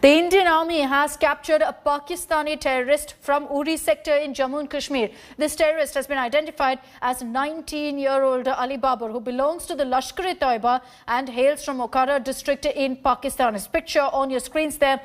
The Indian Army has captured a Pakistani terrorist from Uri sector in Jammu and Kashmir. This terrorist has been identified as 19-year-old Ali Babar, who belongs to the Lashkar-e-Taiba and hails from Okara district in Pakistan. His picture on your screens there.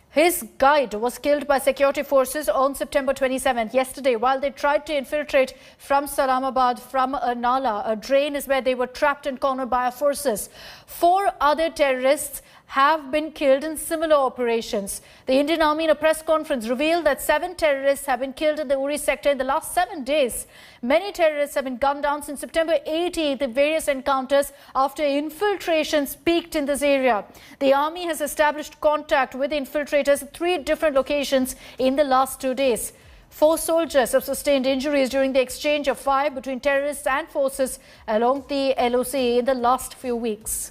His guide was killed by security forces on September 27th, yesterday, while they tried to infiltrate from Salamabad from a nala. A drain is where they were trapped and cornered by our forces. 4 other terrorists have been killed in similar operations. The Indian Army in a press conference revealed that 7 terrorists have been killed in the Uri sector in the last 7 days. Many terrorists have been gunned down since September 18th in various encounters after infiltrations peaked in this area. The army has established contact with infiltrators at 3 different locations in the last 2 days. 4 soldiers have sustained injuries during the exchange of fire between terrorists and forces along the LOC in the last few weeks.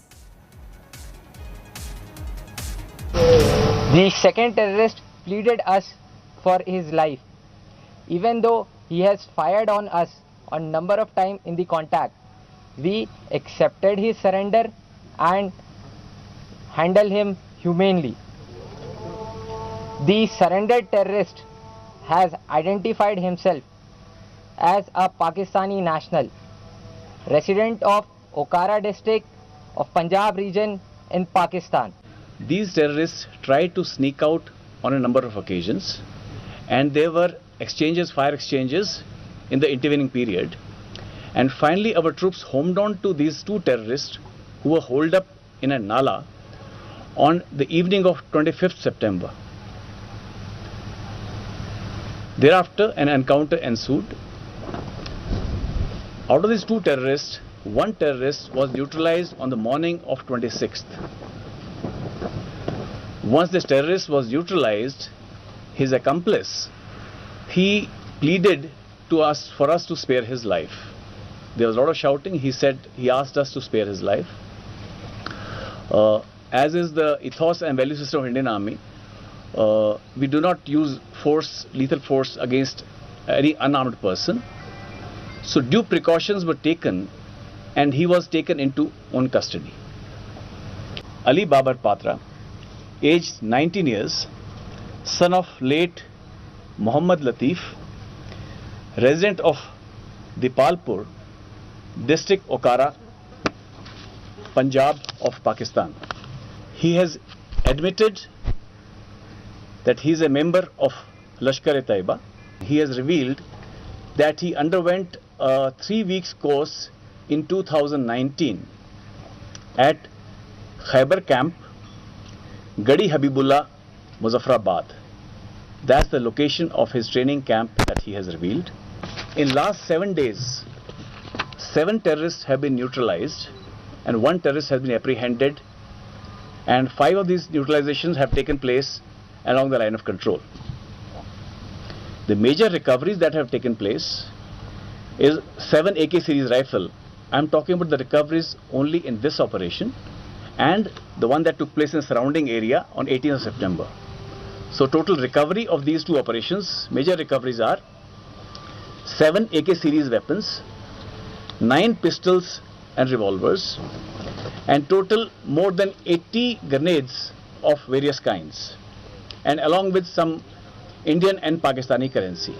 The second terrorist pleaded us for his life. Even though he has fired on us on number of times in the contact, we accepted his surrender and handled him humanely. The surrendered terrorist has identified himself as a Pakistani national, resident of Okara district of Punjab region in Pakistan. These terrorists tried to sneak out on a number of occasions, and there were fire exchanges in the intervening period. And finally our troops homed on to these 2 terrorists who were holed up in a nala on the evening of 25th September. Thereafter an encounter ensued. Out of these 2 terrorists, 1 terrorist was neutralized on the morning of 26th. Once this terrorist was neutralized, his accomplice, he pleaded to us for us to spare his life. There was a lot of shouting. He asked us to spare his life. As is the ethos and value system of Indian Army, we do not use lethal force against any unarmed person. So due precautions were taken and he was taken into own custody. Ali Babar Patra, aged 19 years, son of late Muhammad Latif, resident of Dipalpur, district Okara, Punjab of Pakistan. He has admitted that he is a member of Lashkar-e-Taiba. He has revealed that he underwent a 3 weeks course in 2019 at Khyber camp, Gadi Habibullah, Muzaffarabad. That's the location of his training camp that he has revealed. In last 7 days, 7 terrorists have been neutralized and 1 terrorist has been apprehended, and 5 of these neutralizations have taken place along the line of control. The major recoveries that have taken place is 7 AK series rifle. I'm talking about the recoveries only in this operation and the one that took place in the surrounding area on 18th of September. So total recovery of these 2 operations, major recoveries are 7 AK series weapons, 9 pistols and revolvers, and total more than 80 grenades of various kinds, and along with some Indian and Pakistani currency.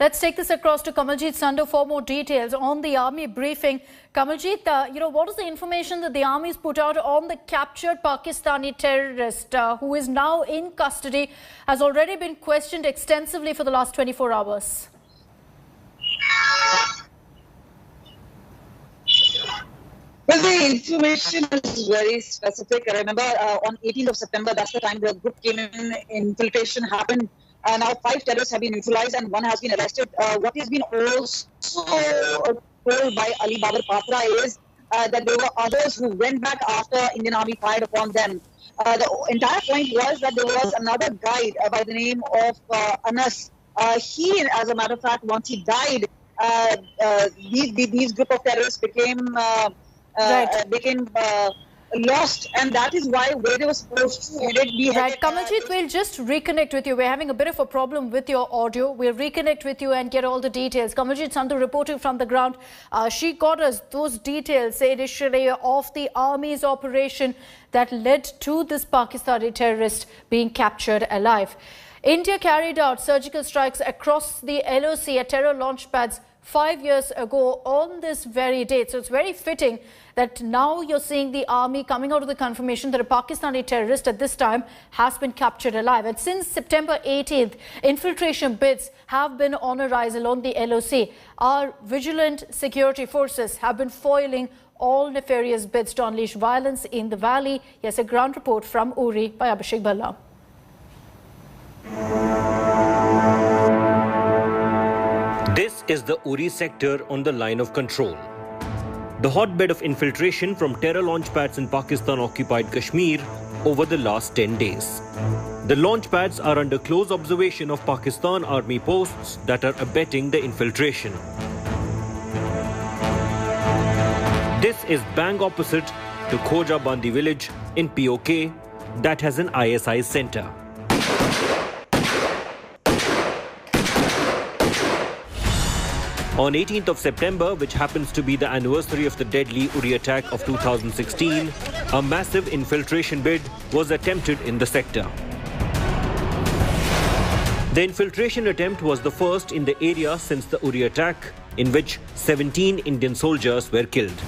Let's take this across to Kamaljeet Sandhu for more details on the army briefing. Kamaljeet, what is the information that the army's put out on the captured Pakistani terrorist who is now in custody, has already been questioned extensively for the last 24 hours? Well, the information is very specific. I remember on 18th of September, that's the time the group came in, infiltration happened. Now 5 terrorists have been neutralized and 1 has been arrested. What has been also told by Ali Babar Patra is that there were others who went back after Indian Army fired upon them. The entire point was that there was another guide by the name of Anas. He, as a matter of fact, once he died, these group of terrorists became lost, and that is why where they were supposed to be headed. Right, Kamaljeet, we'll just reconnect with you. We're having a bit of a problem with your audio. We'll reconnect with you and get all the details. Kamaljeet Sandhu reporting from the ground. She got us those details initially of the army's operation that led to this Pakistani terrorist being captured alive. India carried out surgical strikes across the LOC at terror launch pads 5 years ago on this very date. So it's very fitting that now you're seeing the army coming out of the confirmation that a Pakistani terrorist at this time has been captured alive. And since September 18th, infiltration bids have been on a rise along the LOC. Our vigilant security forces have been foiling all nefarious bids to unleash violence in the valley. Here's a ground report from Uri by Abhishek Balla. This is the Uri sector on the line of control. The hotbed of infiltration from terror launch pads in Pakistan-occupied Kashmir over the last 10 days. The launch pads are under close observation of Pakistan army posts that are abetting the infiltration. This is bang opposite to Khoja Bandi village in POK that has an ISI center. On 18th of September, which happens to be the anniversary of the deadly Uri attack of 2016, a massive infiltration bid was attempted in the sector. The infiltration attempt was the first in the area since the Uri attack, in which 17 Indian soldiers were killed.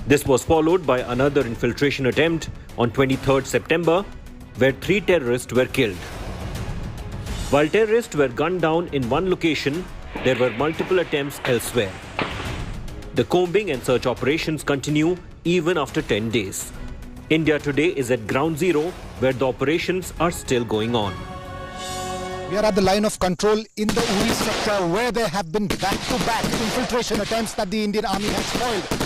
This was followed by another infiltration attempt on 23rd September, where 3 terrorists were killed. While terrorists were gunned down in one location, there were multiple attempts elsewhere. The combing and search operations continue even after 10 days. India today is at ground zero, where the operations are still going on. We are at the line of control in the Uri sector, where there have been back-to-back infiltration attempts that the Indian Army has foiled.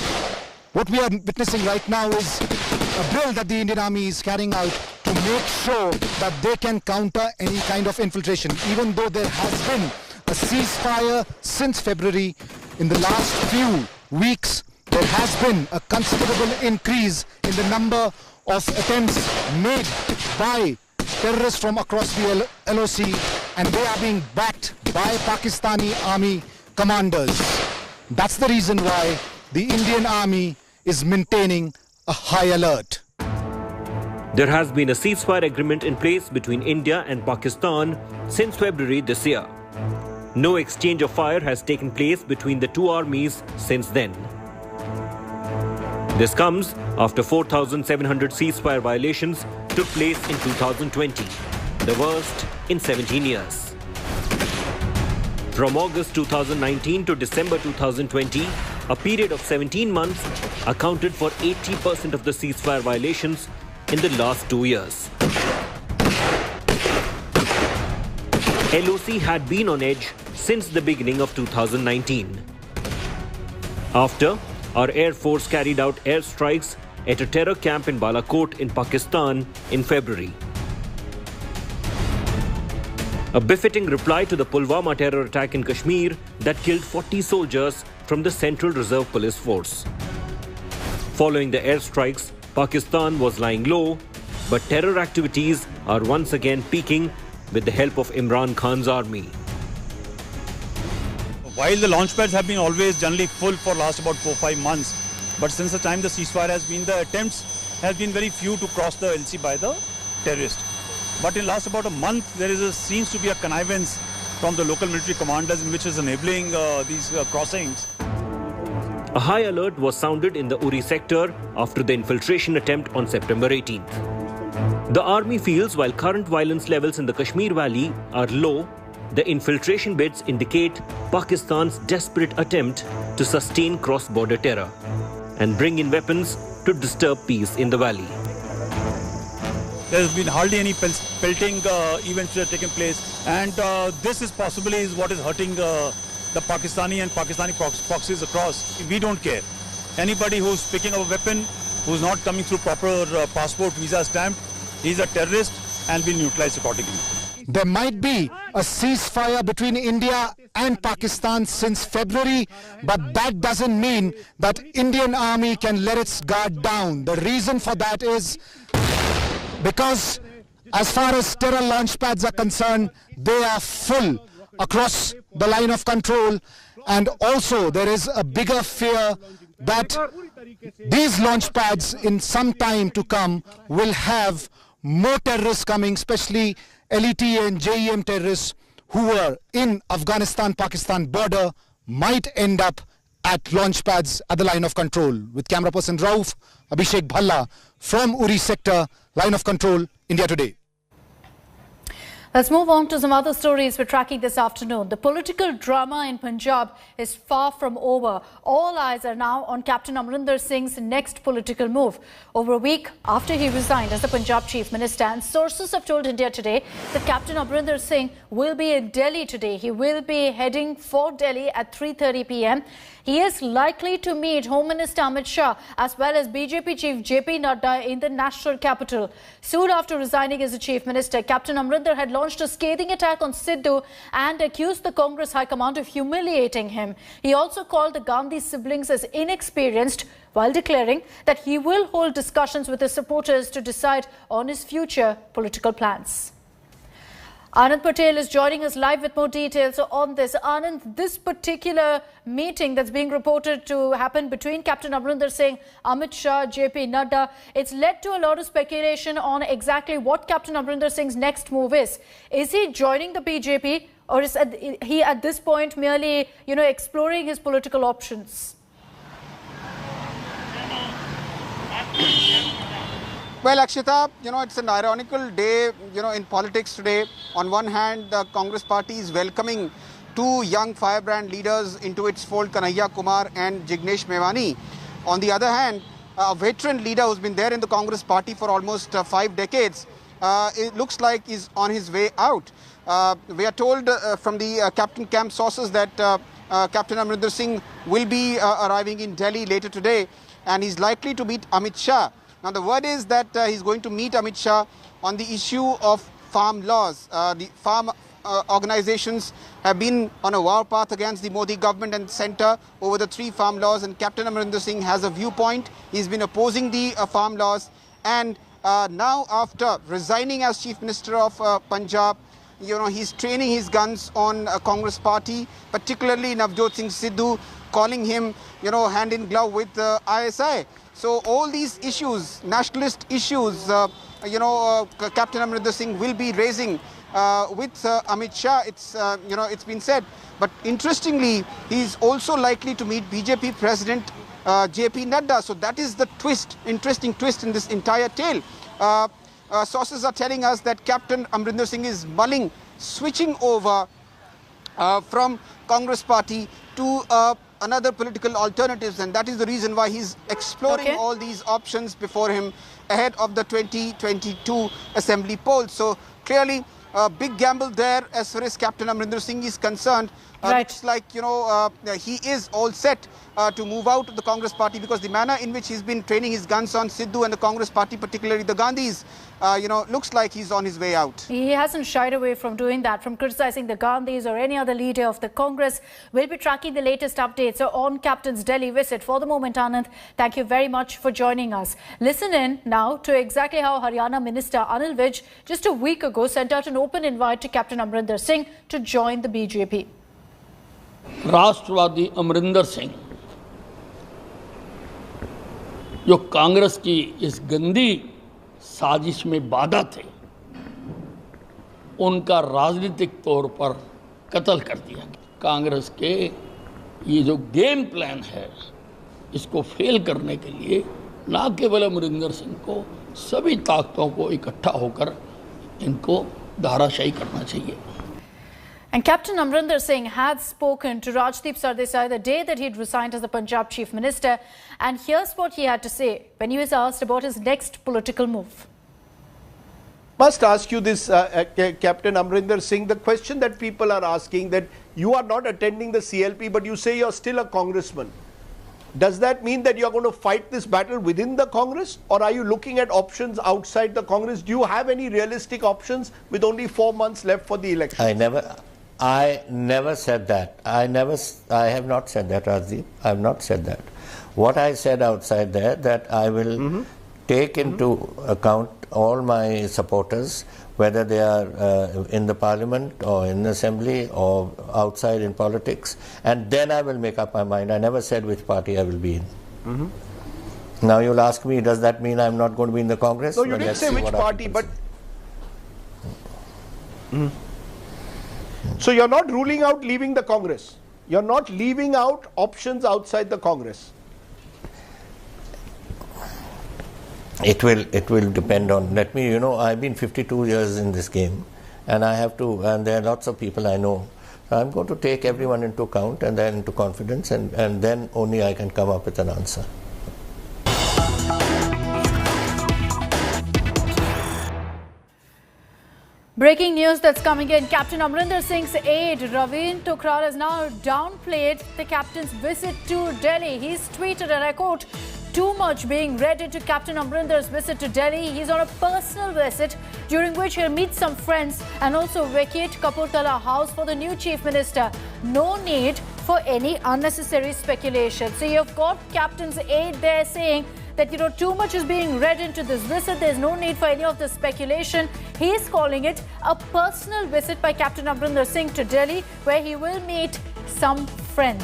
What we are witnessing right now is a drill that the Indian Army is carrying out to make sure that they can counter any kind of infiltration. Even though there has been a ceasefire since February, in the last few weeks there has been a considerable increase in the number of attempts made by terrorists from across the LOC, and they are being backed by Pakistani army commanders. That's the reason why the Indian Army is maintaining a high alert. There has been a ceasefire agreement in place between India and Pakistan since February this year. No exchange of fire has taken place between the two armies since then. This comes after 4,700 ceasefire violations took place in 2020, the worst in 17 years. From August 2019 to December 2020, a period of 17 months accounted for 80% of the ceasefire violations in the last 2 years. LOC had been on edge since the beginning of 2019. After, our Air Force carried out airstrikes at a terror camp in Balakot in Pakistan in February. A befitting reply to the Pulwama terror attack in Kashmir that killed 40 soldiers from the Central Reserve Police Force. Following the airstrikes, Pakistan was lying low, but terror activities are once again peaking with the help of Imran Khan's army. While the launch pads have been always generally full for last about 4-5 months, but since the time the ceasefire has been, the attempts have been very few to cross the LC by the terrorists. But in last about a month, there seems to be a connivance from the local military commanders in which is enabling these crossings. A high alert was sounded in the Uri sector after the infiltration attempt on September 18th. The army feels while current violence levels in the Kashmir Valley are low, the infiltration bids indicate Pakistan's desperate attempt to sustain cross-border terror and bring in weapons to disturb peace in the valley. There has been hardly any pelting events that have taken place, and this is possibly what is hurting the Pakistani and Pakistani proxies across. We don't care. Anybody who's picking up a weapon, who's not coming through proper passport, visa stamp, he's a terrorist and will be neutralized accordingly. There might be a ceasefire between India and Pakistan since February, but that doesn't mean that Indian Army can let its guard down. The reason for that is because as far as terror launch pads are concerned, they are full across the line of control, and also there is a bigger fear that these launch pads in some time to come will have more terrorists coming, especially LETA and JEM terrorists who were in Afghanistan-Pakistan border might end up at launch pads at the line of control. With camera person Rauf, Abhishek Bhalla from Uri sector, line of control, India Today. Let's move on to some other stories we're tracking this afternoon. The political drama in Punjab is far from over. All eyes are now on Captain Amrinder Singh's next political move. Over a week after he resigned as the Punjab Chief Minister, and sources have told India Today that Captain Amrinder Singh will be in Delhi today. He will be heading for Delhi at 3:30 p.m. He is likely to meet Home Minister Amit Shah as well as BJP Chief JP Nadda in the national capital. Soon after resigning as the Chief Minister, Captain Amrinder had launched a scathing attack on Sidhu and accused the Congress High Command of humiliating him. He also called the Gandhi siblings as inexperienced while declaring that he will hold discussions with his supporters to decide on his future political plans. Anand Patel is joining us live with more details on this. Anand, this particular meeting that's being reported to happen between Captain Amrinder Singh, Amit Shah, JP Nadda, it's led to a lot of speculation on exactly what Captain Amrinder Singh's next move is. Is he joining the BJP, or is he at this point merely, exploring his political options? Well, Akshita, it's an ironical day, in politics today. On one hand, the Congress party is welcoming two young firebrand leaders into its fold, Kanhaiya Kumar and Jignesh Mevani. On the other hand, a veteran leader who's been there in the Congress party for almost 5 decades, it looks like is on his way out. We are told from the Captain Camp sources that Captain Amrinder Singh will be arriving in Delhi later today, and he's likely to meet Amit Shah. Now, the word is that he's going to meet Amit Shah on the issue of farm laws. The farm organizations have been on a war path against the Modi government and centre over the 3 farm laws, and Captain Amrinder Singh has a viewpoint. He's been opposing the farm laws, and now after resigning as Chief Minister of Punjab, he's training his guns on a Congress party, particularly Navjot Singh Sidhu, calling him, hand in glove with ISI. So all these issues, nationalist issues, Captain Amrinder Singh will be raising with Amit Shah. It's been said. But interestingly, he's also likely to meet BJP President JP Nadda. So that is the interesting twist in this entire tale. Sources are telling us that Captain Amrinder Singh is mulling switching over from Congress party to another political alternatives, and that is the reason why he's exploring all these options before him ahead of the 2022 assembly polls. So clearly a big gamble there as far as Captain Amrinder Singh is concerned. Looks like he is all set to move out of the Congress party, because the manner in which he's been training his guns on Sidhu and the Congress party, particularly the Gandhis, looks like he's on his way out. He hasn't shied away from doing that, from criticizing the Gandhis or any other leader of the Congress. We'll be tracking the latest updates on Captain's Delhi visit. For the moment, Anand, thank you very much for joining us. Listen in now to exactly how Haryana Minister Anil Vij just a week ago sent out an open invite to Captain Amrinder Singh to join the BJP. राष्ट्रवादी अमरिंदर सिंह जो कांग्रेस की इस गंदी साजिश में बाधा थे, उनका राजनीतिक तौर पर कत्ल कर दिया। कांग्रेस के ये जो गेम प्लान है, इसको फेल करने के लिए ना केवल अमरिंदर सिंह को, सभी ताकतों को इकट्ठा होकर इनको धाराशायी करना चाहिए। And Captain Amrinder Singh had spoken to Rajdeep Sardesai the day that he'd resigned as the Punjab Chief Minister. And here's what he had to say when he was asked about his next political move. Must ask you this, Captain Amrinder Singh, the question that people are asking, that you are not attending the CLP, but you say you're still a congressman. Does that mean that you're going to fight this battle within the Congress, or are you looking at options outside the Congress? Do you have any realistic options with only 4 months left for the election? I never said that. I have not said that, Rajiv. I have not said that. What I said outside there, that I will take into account all my supporters, whether they are in the parliament or in the assembly or outside in politics, and then I will make up my mind. I never said which party I will be in. Now you'll ask me, does that mean I'm not going to be in the Congress? No, you didn't say which party, but... So you're not ruling out leaving the Congress? You're not leaving out options outside the Congress? It will depend on, I've been 52 years in this game, and I have to, and there are lots of people I know. So I'm going to take everyone into account and then into confidence, and then only I can come up with an answer. Breaking news that's coming in. Captain Amrinder Singh's aide, Raveen Tukral, has now downplayed the captain's visit to Delhi. He's tweeted, and I quote, "Too much being read into Captain Amrinder's visit to Delhi. He's on a personal visit during which he'll meet some friends and also vacate Kapurthala House for the new Chief Minister. No need for any unnecessary speculation." So you've got Captain's aide there saying that, too much is being read into this visit. There's no need for any of the speculation. He's calling it a personal visit by Captain Amrinder Singh to Delhi, where he will meet some friends.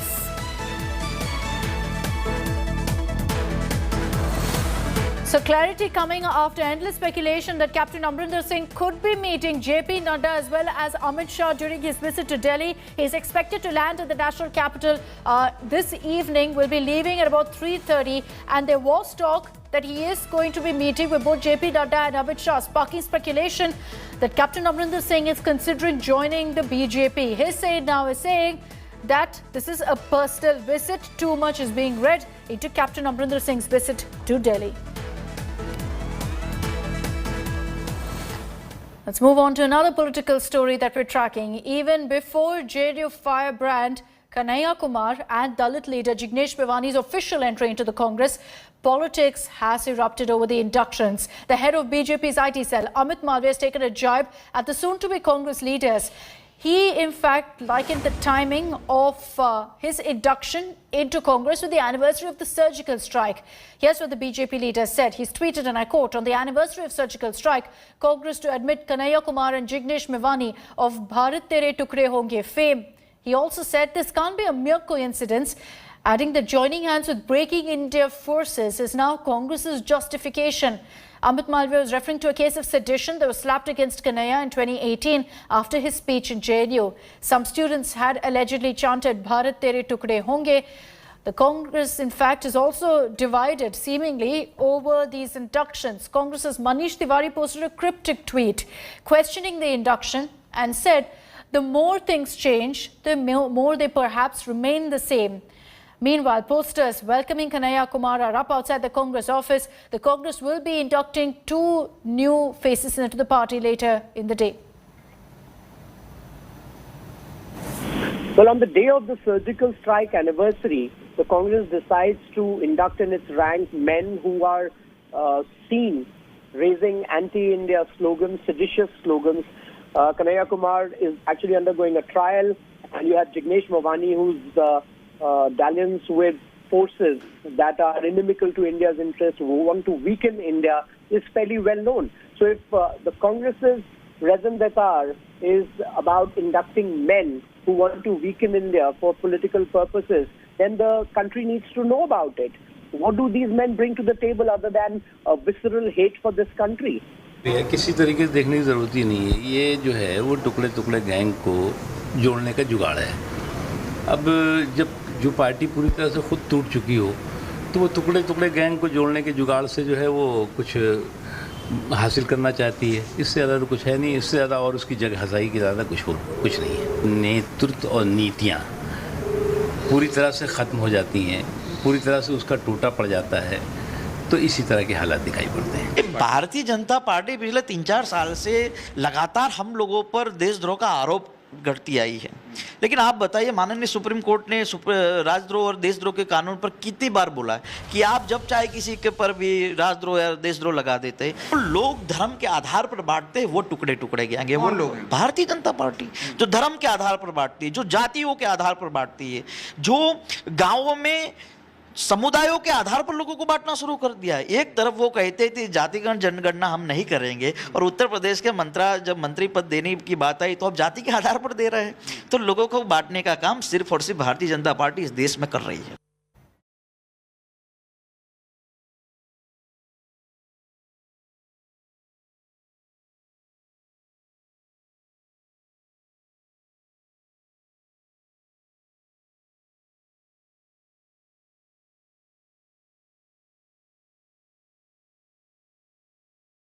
So clarity coming after endless speculation that Captain Amrinder Singh could be meeting JP Nadda as well as Amit Shah during his visit to Delhi. He is expected to land at the national capital this evening. Will be leaving at about 3:30, and there was talk that he is going to be meeting with both JP Nadda and Amit Shah, sparking speculation that Captain Amrinder Singh is considering joining the BJP. His aide now is saying that this is a personal visit. Too much is being read into Captain Amrinder Singh's visit to Delhi. Let's move on to another political story that we're tracking. Even before JDU firebrand Kanhaiya Kumar and Dalit leader Jignesh Mevani's official entry into the Congress, politics has erupted over the inductions. The head of BJP's IT cell, Amit Malviya, has taken a jibe at the soon-to-be Congress leaders. He, in fact, likened the timing of his induction into Congress with the anniversary of the surgical strike. Here's what the BJP leader said. He's tweeted, and I quote, "On the anniversary of surgical strike, Congress to admit Kanhaiya Kumar and Jignesh Mevani of Bharat Tere Tukde Honge fame." He also said this can't be a mere coincidence, adding that joining hands with breaking India forces is now Congress's justification. Amit Malviya was referring to a case of sedition that was slapped against Kanhaiya in 2018 after his speech in JNU. Some students had allegedly chanted Bharat Tere Tukde Honge. The Congress, in fact, is also divided seemingly over these inductions. Congress's Manish Tiwari posted a cryptic tweet questioning the induction and said, "The more things change, the more they perhaps remain the same." Meanwhile, posters welcoming Kanhaiya Kumar are up outside the Congress office. The Congress will be inducting 2 new faces into the party later in the day. Well, on the day of the surgical strike anniversary, the Congress decides to induct in its ranks men who are seen raising anti-India slogans, seditious slogans. Kanhaiya Kumar is actually undergoing a trial, and you have Jignesh Mevani, who's dalliance with forces that are inimical to India's interests, who want to weaken India, is fairly well known. So if the Congress's raison d'etre is about inducting men who want to weaken India for political purposes, then the country needs to know about it. What do these men bring to the table other than a visceral hate for this country? किसी तरीके से देखने की ज़रूरत ही नहीं है. ये जो है वो टुकड़े टुकड़े गैंग को जोड़ने का जुगाड़ है. अब जब जो पार्टी पूरी तरह से खुद टूट चुकी हो, तो वो टुकड़े टुकड़े गैंग को जोड़ने के जुगाड़ से जो है वो कुछ हासिल करना चाहती है. इससे ज़्यादा तो कुछ है नहीं. इससे ज़्यादा और उसकी जगह हसाई की ज़्यादा कुछ नहीं है. नेतृत्व और नीतियाँ पूरी तरह से ख़त्म हो जाती हैं, पूरी तरह से उसका टूटा पड़ जाता है, तो इसी तरह के हालात दिखाई पड़ते हैं. भारतीय जनता पार्टी पिछले 3-4 साल से लगातार हम लोगों पर देशद्रोह का आरोप करती आई है. लेकिन आप बताइए, माननीय सुप्रीम कोर्ट ने राजद्रोह और देशद्रोह के कानून पर कितनी बार बोला है कि आप जब चाहे किसी के पर भी राजद्रोह या देशद्रोह लगा देते हैं। तो लोग धर्म के आधार पर बांटते हैं, वो टुकड़े टुकड़े गए। वो लोग भारतीय जनता पार्टी जो धर्म के आधार पर बांटती है, जो जातियों के आधार पर बांटती है, जो गाँवों में समुदायों के आधार पर लोगों को बांटना शुरू कर दिया है। एक तरफ वो कहते थे जातिगण जनगणना हम नहीं करेंगे, और उत्तर प्रदेश के जब मंत्री पद देने की बात आई तो अब जाति के आधार पर दे रहे हैं। तो लोगों को बांटने का काम सिर्फ और सिर्फ भारतीय जनता पार्टी इस देश में कर रही है।